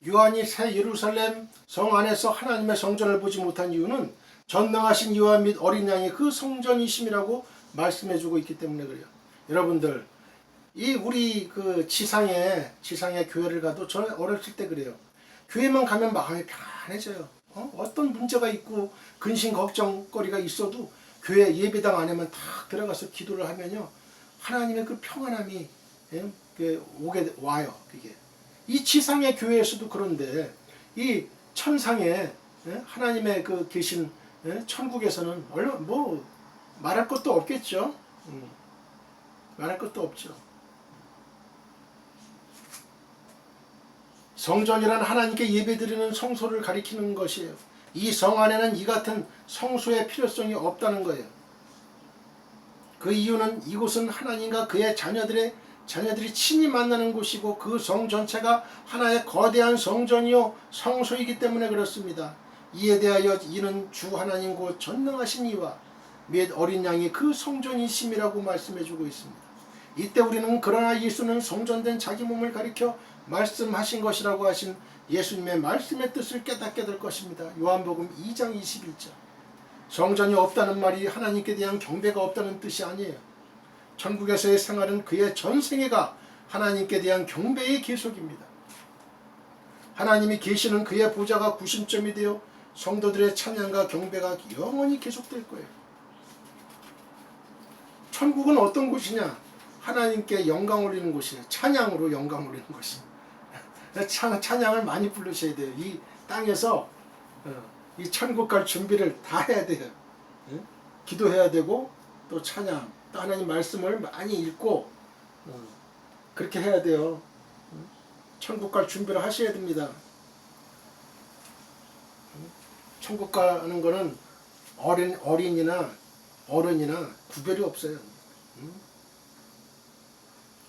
요한이 새 예루살렘 성 안에서 하나님의 성전을 보지 못한 이유는 전능하신 이와 및 어린 양이 그 성전이심이라고 말씀해주고 있기 때문에 그래요. 여러분들, 이 우리 그 지상에 교회를 가도 저는 어렸을 때 그래요. 교회만 가면 마음이 편안해져요. 어떤 문제가 있고 근심 걱정거리가 있어도 교회 예배당 안에만 탁 들어가서 기도를 하면요, 하나님의 그 평안함이 와요. 그게 이 지상의 교회에서도 그런데 이 천상에 하나님의 그 계신 천국에서는 얼마 뭐 말할 것도 없겠죠. 말할 것도 없죠. 성전이란 하나님께 예배드리는 성소를 가리키는 것이에요. 이 성 안에는 이 같은 성소의 필요성이 없다는 거예요. 그 이유는 이곳은 하나님과 그의 자녀들이 친히 만나는 곳이고 그 성 전체가 하나의 거대한 성전이요 성소이기 때문에 그렇습니다. 이에 대하여 이는 주 하나님 곧 전능하신 이와 및 어린 양이 그 성전이심이라고 말씀해주고 있습니다. 이때 우리는 그러나 예수는 성전된 자기 몸을 가리켜 말씀하신 것이라고 하신 예수님의 말씀의 뜻을 깨닫게 될 것입니다. 요한복음 2장 21절. 성전이 없다는 말이 하나님께 대한 경배가 없다는 뜻이 아니에요. 천국에서의 생활은 그의 전생애가 하나님께 대한 경배의 계속입니다. 하나님이 계시는 그의 보좌가 구심점이 되어 성도들의 찬양과 경배가 영원히 계속될 거예요. 천국은 어떤 곳이냐? 하나님께 영광 올리는 곳이에요. 찬양으로 영광 올리는 곳이에요. 찬양을 많이 부르셔야 돼요. 이 땅에서 이 천국 갈 준비를 다 해야 돼요. 기도해야 되고 또 찬양, 또 하나님 말씀을 많이 읽고 그렇게 해야 돼요. 천국 갈 준비를 하셔야 됩니다. 천국 가는 거는 어린이나 어른이나 구별이 없어요.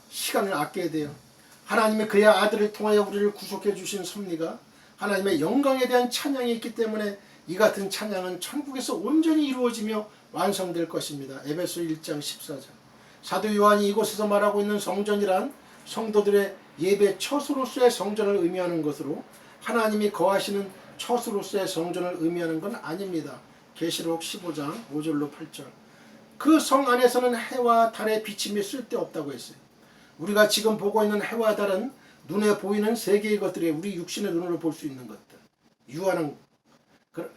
시간을 아껴야 돼요. 하나님의 그의 아들을 통하여 우리를 구속해 주신 섭리가 하나님의 영광에 대한 찬양이 있기 때문에 이 같은 찬양은 천국에서 온전히 이루어지며 완성될 것입니다. 에베소 1장 14절. 사도 요한이 이곳에서 말하고 있는 성전이란 성도들의 예배 처소로서의 성전을 의미하는 것으로 하나님이 거하시는 처소로서의 성전을 의미하는 건 아닙니다. 계시록 15장 5절로 8절. 그 성 안에서는 해와 달의 비침이 쓸데없다고 했어요. 우리가 지금 보고 있는 해와 달은 눈에 보이는 세계의 것들이 우리 육신의 눈으로 볼 수 있는 것들, 유하는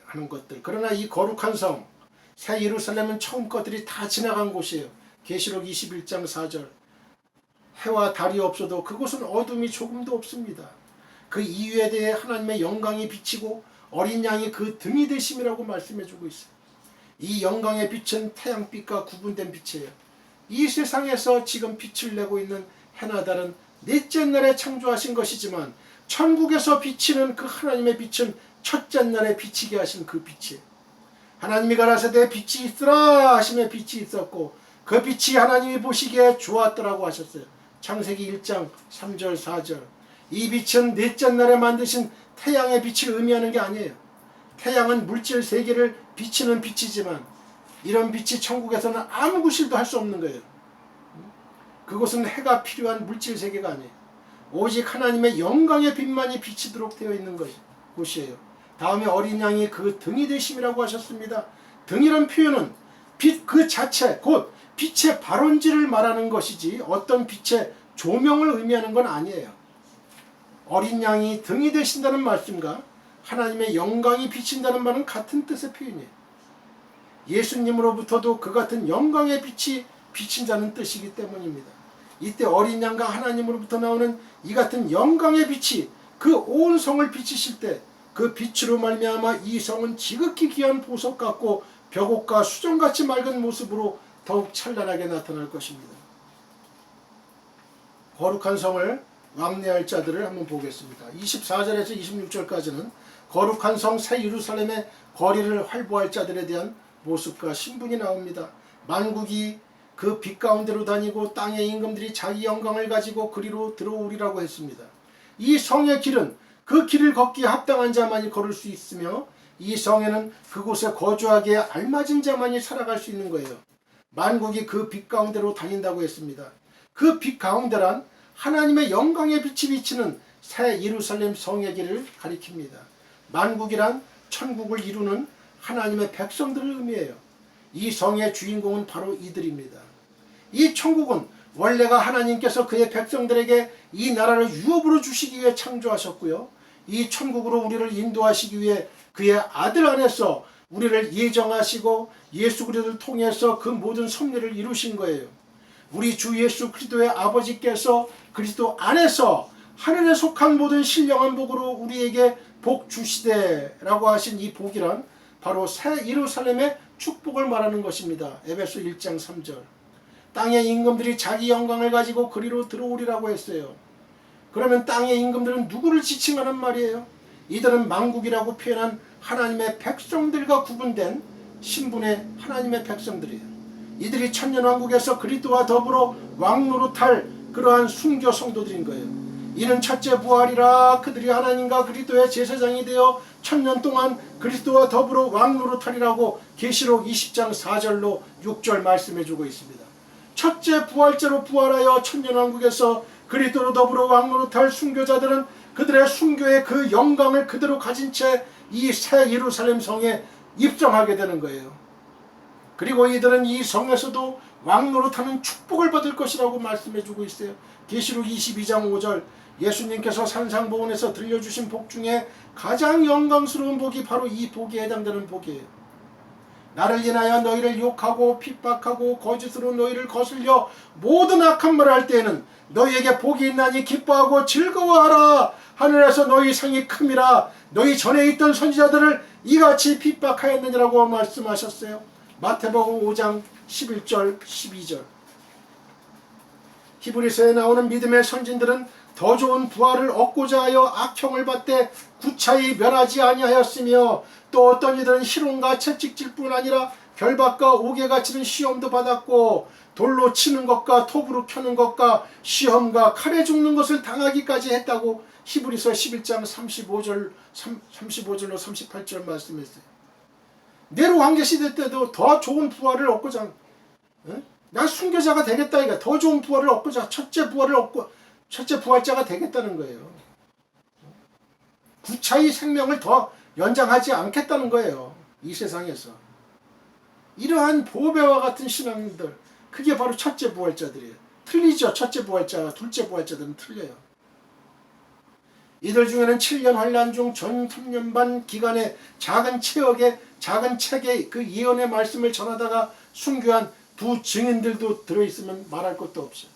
하는 것들. 그러나 이 거룩한 성, 새 예루살렘은 처음 것들이 다 지나간 곳이에요. 계시록 21장 4절. 해와 달이 없어도 그곳은 어둠이 조금도 없습니다. 그 이유에 대해 하나님의 영광이 비치고 어린 양이 그 등이 되심이라고 말씀해주고 있어요. 이 영광의 빛은 태양빛과 구분된 빛이에요. 이 세상에서 지금 빛을 내고 있는 해나 달은 넷째 날에 창조하신 것이지만 천국에서 비치는 그 하나님의 빛은 첫째 날에 비치게 하신 그 빛이에요. 하나님이 가라사대 빛이 있으라 하시며 빛이 있었고 그 빛이 하나님이 보시기에 좋았더라고 하셨어요. 창세기 1장 3절 4절. 이 빛은 넷째 날에 만드신 태양의 빛을 의미하는 게 아니에요. 태양은 물질 세계를 비치는 빛이지만 이런 빛이 천국에서는 아무 구실도 할 수 없는 거예요. 그곳은 해가 필요한 물질 세계가 아니에요. 오직 하나님의 영광의 빛만이 비치도록 되어 있는 곳이에요. 다음에 어린 양이 그 등이 되심이라고 하셨습니다. 등이란 표현은 빛 그 자체, 곧 빛의 발원지를 말하는 것이지 어떤 빛의 조명을 의미하는 건 아니에요. 어린 양이 등이 되신다는 말씀과 하나님의 영광이 비친다는 말은 같은 뜻의 표현이에요. 예수님으로부터도 그 같은 영광의 빛이 비친다는 뜻이기 때문입니다. 이때 어린 양과 하나님으로부터 나오는 이 같은 영광의 빛이 그 온 성을 비치실 때 그 빛으로 말미암아 이 성은 지극히 귀한 보석 같고 벽옥과 수정같이 맑은 모습으로 더욱 찬란하게 나타날 것입니다. 거룩한 성을 왕래할 자들을 한번 보겠습니다. 24절에서 26절까지는 거룩한 성 새 예루살렘의 거리를 활보할 자들에 대한 모습과 신분이 나옵니다. 만국이 그 빛 가운데로 다니고 땅의 임금들이 자기 영광을 가지고 그리로 들어오리라고 했습니다. 이 성의 길은 그 길을 걷기에 합당한 자만이 걸을 수 있으며 이 성에는 그곳에 거주하기에 알맞은 자만이 살아갈 수 있는 거예요. 만국이 그 빛 가운데로 다닌다고 했습니다. 그 빛 가운데란 하나님의 영광의 빛이 비치는 새 예루살렘 성의 길을 가리킵니다. 만국이란 천국을 이루는 하나님의 백성들을 의미해요. 이 성의 주인공은 바로 이들입니다. 이 천국은 원래가 하나님께서 그의 백성들에게 이 나라를 유업으로 주시기 위해 창조하셨고요. 이 천국으로 우리를 인도하시기 위해 그의 아들 안에서 우리를 예정하시고 예수 그리스도를 통해서 그 모든 섭리를 이루신 거예요. 우리 주 예수 그리스도의 아버지께서 그리스도 안에서 하늘에 속한 모든 신령한 복으로 우리에게 복 주시되라고 하신 이 복이란 바로 새 예루살렘의 축복을 말하는 것입니다. 에베소 1장 3절. 땅의 임금들이 자기 영광을 가지고 그리로 들어오리라고 했어요. 그러면 땅의 임금들은 누구를 지칭하는 말이에요? 이들은 만국이라고 표현한 하나님의 백성들과 구분된 신분의 하나님의 백성들이에요. 이들이 천년왕국에서 그리스도와 더불어 왕노릇할 그러한 순교 성도들인 거예요. 이는 첫째 부활이라 그들이 하나님과 그리스도의 제사장이 되어 천년 동안 그리스도와 더불어 왕노릇하리라고 계시록 20장 4절로 6절 말씀해주고 있습니다. 첫째 부활제로 부활하여 천년왕국에서 그리스도로 더불어 왕노릇할 순교자들은 그들의 순교의 그 영광을 그대로 가진 채 이 새 예루살렘 성에 입성하게 되는 거예요. 그리고 이들은 이 성에서도 왕노릇하는 축복을 받을 것이라고 말씀해주고 있어요. 계시록 22장 5절 예수님께서 산상보훈에서 들려주신 복 중에 가장 영광스러운 복이 바로 이 복에 해당되는 복이에요. 나를 인하여 너희를 욕하고 핍박하고 거짓으로 너희를 거슬려 모든 악한 말을 할 때에는 너희에게 복이 있나니 기뻐하고 즐거워하라. 하늘에서 너희 상이 큼이라. 너희 전에 있던 선지자들을 이같이 핍박하였느니라고 말씀하셨어요. 마태복음 5장 11절 12절. 히브리서에 나오는 믿음의 선진들은 더 좋은 부활을 얻고자 하여 악형을 받되 구차히 멸하지 아니하였으며 또 어떤 이들은 희롱과 채찍질 뿐 아니라 결박과 옥에 갇히는 시험도 받았고 돌로 치는 것과 톱으로 켜는 것과 시험과 칼에 죽는 것을 당하기까지 했다고 히브리서 11장 35절로 38절 말씀했어요. 네로 황제시대 때도 더 좋은 부활을 얻고자 난 순교자가 되겠다 이거 더 좋은 부활을 얻고자 첫째 부활자가 되겠다는 거예요. 구차히 생명을 더 연장하지 않겠다는 거예요. 이 세상에서. 이러한 보배와 같은 신앙들 그게 바로 첫째 부활자들이에요. 틀리죠. 첫째 부활자, 둘째 부활자들은 틀려요. 이들 중에는 7년 환란 중 전 3년 반 기간에 작은 책에 그 예언의 말씀을 전하다가 순교한 두 증인들도 들어있으면 말할 것도 없어요.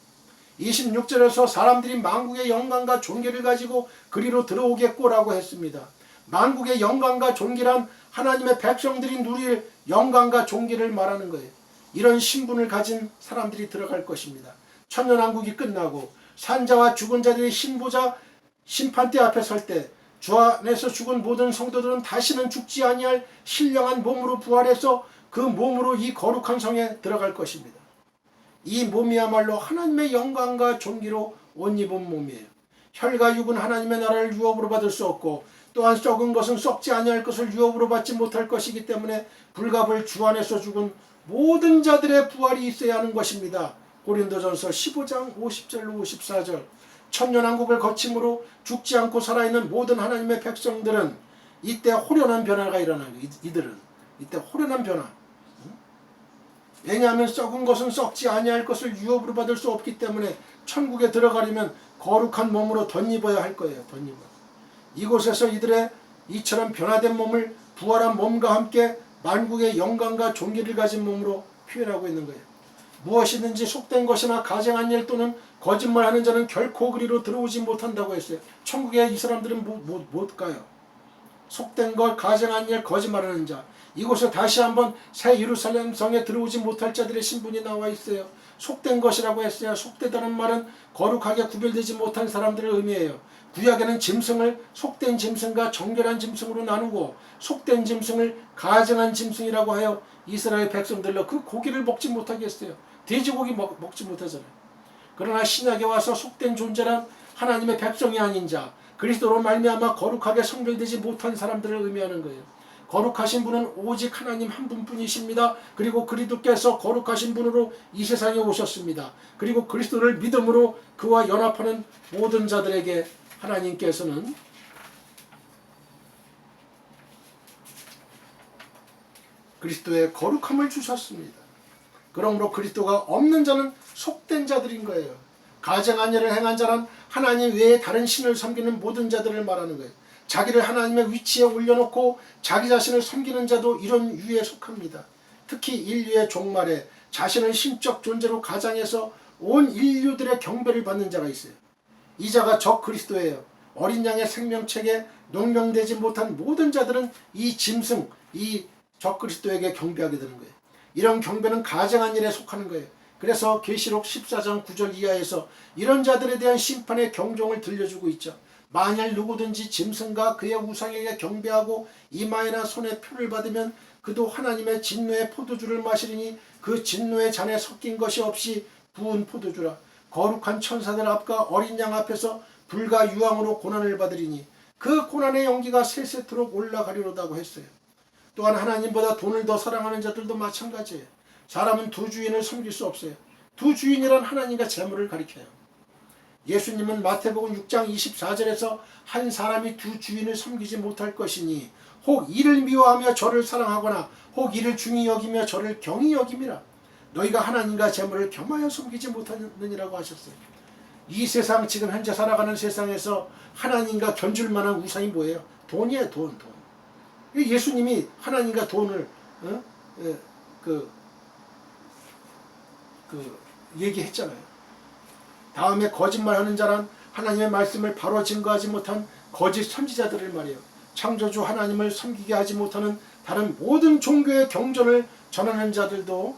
26절에서 사람들이 만국의 영광과 존귀를 가지고 그리로 들어오겠고라고 했습니다. 만국의 영광과 존귀란 하나님의 백성들이 누릴 영광과 존귀를 말하는 거예요. 이런 신분을 가진 사람들이 들어갈 것입니다. 천년왕국이 끝나고 산자와 죽은 자들의 신보자 심판대 앞에 설 때 주 안에서 죽은 모든 성도들은 다시는 죽지 아니할 신령한 몸으로 부활해서 그 몸으로 이 거룩한 성에 들어갈 것입니다. 이 몸이야말로 하나님의 영광과 존귀로 옷 입은 몸이에요. 혈과 육은 하나님의 나라를 유업으로 받을 수 없고 또한 썩은 것은 썩지 아니할 것을 유업으로 받지 못할 것이기 때문에 불갑을 주 안에서 죽은 모든 자들의 부활이 있어야 하는 것입니다. 고린도전서 15장 50절로 54절. 천년왕국을 거침으로 죽지 않고 살아있는 모든 하나님의 백성들은 이때 호련한 변화가 일어나요. 이들은 이때 호련한 변화. 왜냐하면 썩은 것은 썩지 아니할 것을 유업으로 받을 수 없기 때문에 천국에 들어가려면 거룩한 몸으로 덧입어야 할 거예요. 덧입어. 이곳에서 이들의 이처럼 변화된 몸을 부활한 몸과 함께 만국의 영광과 존귀를 가진 몸으로 표현하고 있는 거예요. 무엇이든지 속된 것이나 가증한 일 또는 거짓말하는 자는 결코 그리로 들어오지 못한다고 했어요. 천국에 이 사람들은 못 가요. 속된 것, 가증한 일, 거짓말하는 자. 이곳에 다시 한번 새 예루살렘 성에 들어오지 못할 자들의 신분이 나와 있어요. 속된 것이라고 했어요. 속되다는 말은 거룩하게 구별되지 못한 사람들을 의미해요. 구약에는 짐승을 속된 짐승과 정결한 짐승으로 나누고 속된 짐승을 가증한 짐승이라고 하여 이스라엘 백성들로 그 고기를 먹지 못하게 했어요. 돼지고기 먹지 못하잖아요. 그러나 신약에 와서 속된 존재란 하나님의 백성이 아닌 자, 그리스도로 말미암아 거룩하게 성별되지 못한 사람들을 의미하는 거예요. 거룩하신 분은 오직 하나님 한 분뿐이십니다. 그리고 그리스도께서 거룩하신 분으로 이 세상에 오셨습니다. 그리고 그리스도를 믿음으로 그와 연합하는 모든 자들에게 하나님께서는 그리스도의 거룩함을 주셨습니다. 그러므로 그리스도가 없는 자는 속된 자들인 거예요. 가증한 일을 행한 자는 하나님 외에 다른 신을 섬기는 모든 자들을 말하는 거예요. 자기를 하나님의 위치에 올려놓고 자기 자신을 섬기는 자도 이런 유에 속합니다. 특히 인류의 종말에 자신을 신적 존재로 가장해서 온 인류들의 경배를 받는 자가 있어요. 이 자가 적 그리스도예요. 어린 양의 생명책에 농명되지 못한 모든 자들은 이 짐승, 이 적 그리스도에게 경배하게 되는 거예요. 이런 경배는 가증한 일에 속하는 거예요. 그래서 계시록 14장 9절 이하에서 이런 자들에 대한 심판의 경종을 들려주고 있죠. 만일 누구든지 짐승과 그의 우상에게 경배하고 이마에나 손에 표를 받으면 그도 하나님의 진노의 포도주를 마시리니 그 진노의 잔에 섞인 것이 없이 부은 포도주라. 거룩한 천사들 앞과 어린 양 앞에서 불과 유황으로 고난을 받으리니 그 고난의 연기가 세세토록 올라가리로다고 했어요. 또한 하나님보다 돈을 더 사랑하는 자들도 마찬가지예요. 사람은 두 주인을 섬길 수 없어요. 두 주인이란 하나님과 재물을 가리켜요. 예수님은 마태복음 6장 24절에서 한 사람이 두 주인을 섬기지 못할 것이니 혹 이를 미워하며 저를 사랑하거나 혹 이를 중히 여기며 저를 경히 여김이라. 너희가 하나님과 재물을 겸하여 섬기지 못하느니라고 하셨어요. 이 세상 지금 현재 살아가는 세상에서 하나님과 견줄 만한 우상이 뭐예요? 돈이에요. 돈. 예수님이 하나님과 돈을 얘기했잖아요. 다음에 거짓말하는 자란 하나님의 말씀을 바로 증거하지 못한 거짓 선지자들을 말이에요. 창조주 하나님을 섬기게 하지 못하는 다른 모든 종교의 경전을 전하는 자들도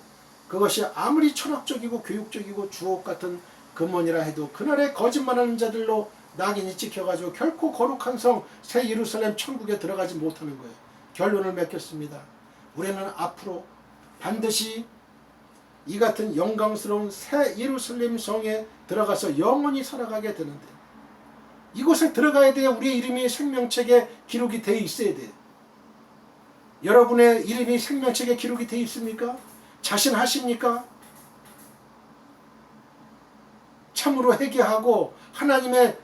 그것이 아무리 철학적이고 교육적이고 주옥 같은 금원이라 해도 그날에 거짓말하는 자들로 낙인이 찍혀가지고 결코 거룩한 성 새 예루살렘 천국에 들어가지 못하는 거예요. 결론을 맺겠습니다. 우리는 앞으로 반드시 이 같은 영광스러운 새 예루살렘 성에 들어가서 영원히 살아가게 되는데 이곳에 들어가야 돼요. 우리의 이름이 생명책에 기록이 되어 있어야 돼요. 여러분의 이름이 생명책에 기록이 되어 있습니까? 자신하십니까? 참으로 회개하고 하나님의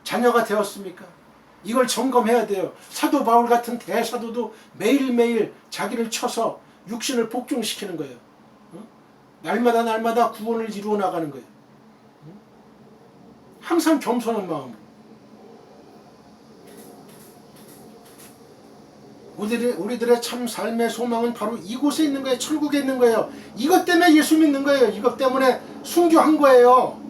자녀가 되었습니까? 이걸 점검해야 돼요. 사도 바울 같은 대사도도 매일매일 자기를 쳐서 육신을 복종시키는 거예요. 날마다 구원을 이루어 나가는 거예요. 항상 겸손한 마음으로. 우리들의 참 삶의 소망은 바로 이곳에 있는 거예요. 천국에 있는 거예요. 이것 때문에 예수 믿는 거예요. 이것 때문에 순교한 거예요.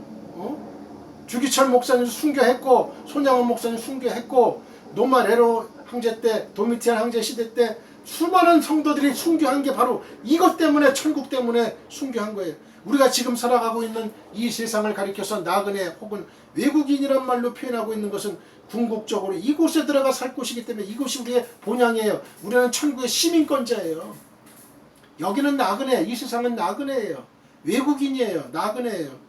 주기철 목사님 순교했고 손양원 목사님 순교했고 노마레로 황제 때 도미티안 황제 시대 때 수많은 성도들이 순교한 게 바로 이것 때문에 천국 때문에 순교한 거예요. 우리가 지금 살아가고 있는 이 세상을 가리켜서 나그네 혹은 외국인이란 말로 표현하고 있는 것은 궁극적으로 이곳에 들어가 살 곳이기 때문에 이곳이 우리의 본향이에요. 우리는 천국의 시민권자예요. 여기는 나그네, 이 세상은 나그네예요. 외국인이에요. 나그네예요.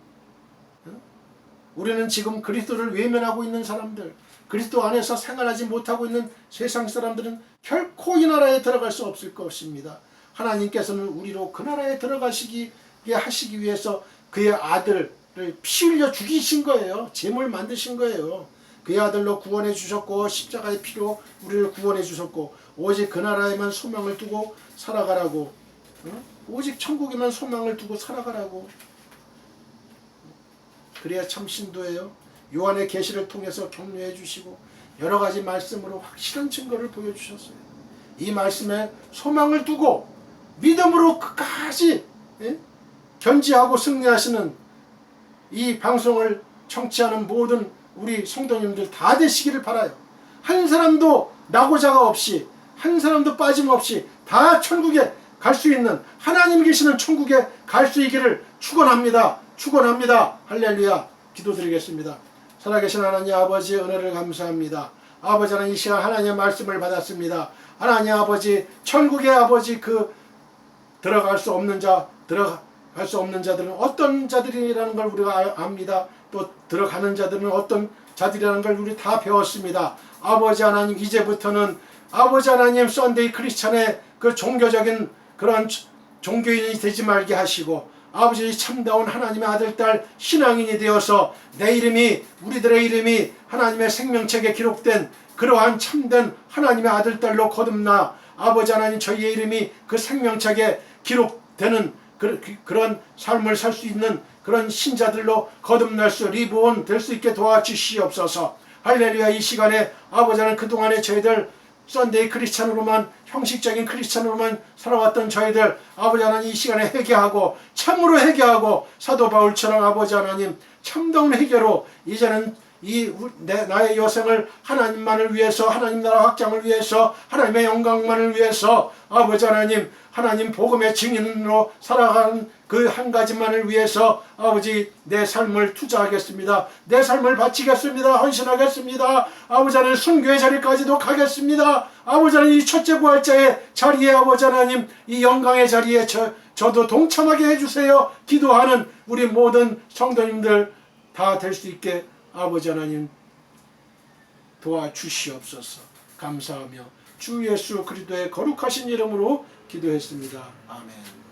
우리는 지금 그리스도를 외면하고 있는 사람들, 그리스도 안에서 생활하지 못하고 있는 세상 사람들은 결코 이 나라에 들어갈 수 없을 것입니다. 하나님께서는 우리로 그 나라에 들어가시게 하시기 위해서 그의 아들을 피 흘려 죽이신 거예요. 제물 만드신 거예요. 그의 아들로 구원해 주셨고 십자가의 피로 우리를 구원해 주셨고 오직 그 나라에만 소망을 두고 살아가라고, 오직 천국에만 소망을 두고 살아가라고. 그래야 참 신도예요. 요한의 계시를 통해서 격려해 주시고 여러 가지 말씀으로 확실한 증거를 보여주셨어요. 이 말씀에 소망을 두고 믿음으로 끝까지 견지하고 승리하시는 이 방송을 청취하는 모든 우리 성도님들 다 되시기를 바라요. 한 사람도 낙오자가 없이, 한 사람도 빠짐없이 다 천국에 갈 수 있는, 하나님 계시는 천국에 갈 수 있기를 축원합니다. 할렐루야. 기도드리겠습니다. 살아계신 하나님 아버지, 은혜를 감사합니다. 아버지 하나님, 이 시간 하나님의 말씀을 받았습니다. 하나님 아버지, 천국의 아버지, 그 들어갈 수 없는 자들은 어떤 자들이라는 걸 우리가 압니다. 또 들어가는 자들은 어떤 자들이라는 걸 우리 다 배웠습니다. 아버지 하나님, 이제부터는 아버지 하나님 썬데이 크리스찬의 그 종교적인 그런 종교인이 되지 말게 하시고 아버지 참다운 하나님의 아들 딸 신앙인이 되어서 내 이름이 우리들의 이름이 하나님의 생명책에 기록된 그러한 참된 하나님의 아들 딸로 거듭나 아버지 하나님 저희의 이름이 그 생명책에 기록되는 그런 삶을 살 수 있는 그런 신자들로 거듭날 수 리본 될 수 있게 도와주시옵소서. 할렐루야. 이 시간에 아버지 하나님 그동안에 저희들 썬데이 크리스찬으로만 형식적인 크리스찬으로만 살아왔던 저희들 아버지 하나님 이 시간에 회개하고 참으로 회개하고 사도 바울처럼 아버지 하나님 참다운 회개로 이제는 나의 여생을 하나님만을 위해서 하나님 나라 확장을 위해서 하나님의 영광만을 위해서 아버지 하나님 복음의 증인으로 살아가는 그 한 가지만을 위해서 아버지 내 삶을 투자하겠습니다. 내 삶을 바치겠습니다. 헌신하겠습니다. 아버지 하나님 순교의 자리까지도 가겠습니다. 아버지 하나님 이 첫째 부활자의 자리에 아버지 하나님 이 영광의 자리에 저도 동참하게 해주세요. 기도하는 우리 모든 성도님들 다 될 수 있게 아버지 하나님 도와주시옵소서. 감사하며 주 예수 그리스도의 거룩하신 이름으로 기도했습니다. 아멘.